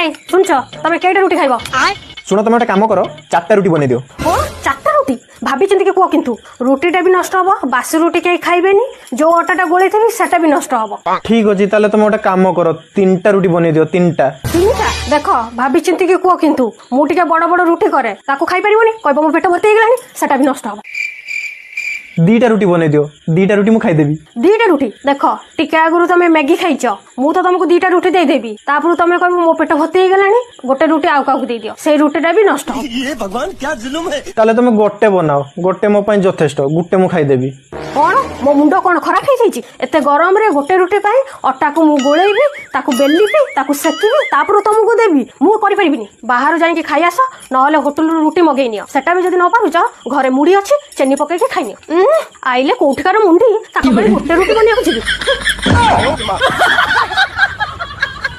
এই শুনছ তুমি কেইটা রুটি খাইব? শুনো তুমি একটা কাম করো, 4টা রুটি বনাই দিও। ও 4টা রুটি? ভাবি চিন্তিকে কুহ, কিন্তু রুটিটা বি নষ্ট হব, বাসি রুটি কেই খাইবেনি, যে অটাটা গোলাইথিবি সেটা বি নষ্ট হব। ঠিক আছে, তাহলে তুমি একটা কাম করো, 3টা রুটি বনাই দিও। 3টা? দেখ ভাবি চিন্তিকে কুহ, কিন্তু মু টিকে বড় বড় রুটি করে তাকে খাই পারিবনি, কইব মো পেট ভর্তি হয়ে গলানি, সেটা বি নষ্ট হব। 2টা রুটি বনাই দিও, 2টা রুটি মু খাইদেবি। 2টা রুটি? দেখ টিকে আগুরু তুমি ম্যাগি খাইছ, মু তো তোমাকে 2টা রুটি দেইদেবি, তারপর তুমি কইব মো পেট ভর্তি হয়ে গলানি, গোটে রুটি আউ কাউকে দেই দিও, সেই রুটিটা বি নষ্ট হব। তাহলে তুমি গোটে বনাও, গোটে মো পাই যথেষ্ট, গুটে মু খাইদেবি। কଣ ମୋ ମୁଣ୍ଡ କଣ ଖରାପ ହେଇଯାଇଛି? ଏତେ ଗରମରେ ଗୋଟେ ରୁଟି ପାଇଁ ଅଟାକୁ ମୁଁ ଗୋଳେଇବି, ତାକୁ ବେଲିବି, ତାକୁ ସେକିବି, ତାପରେ ତମକୁ ଦେବି? ମୁଁ କରିପାରିବିନି। ବାହାରୁ ଯାଇକି ଖାଇ ଆସ, ନହେଲେ ହୋଟେଲରୁ ରୁଟି ମଗେଇ ନିଅ। ସେଟା ବି ଯଦି ନ ପାରୁଛ, ଘରେ ମୁଢି ଅଛି, ଚିନି ପକେଇକି ଖାଇନିଅ। ଆଇଲେ କୋଉଠିକାର ମୁଣ୍ଡି, ତାଙ୍କ ପାଇଁ ଗୋଟେ ରୁଟି ବନେଇବାକୁ ଯିବି।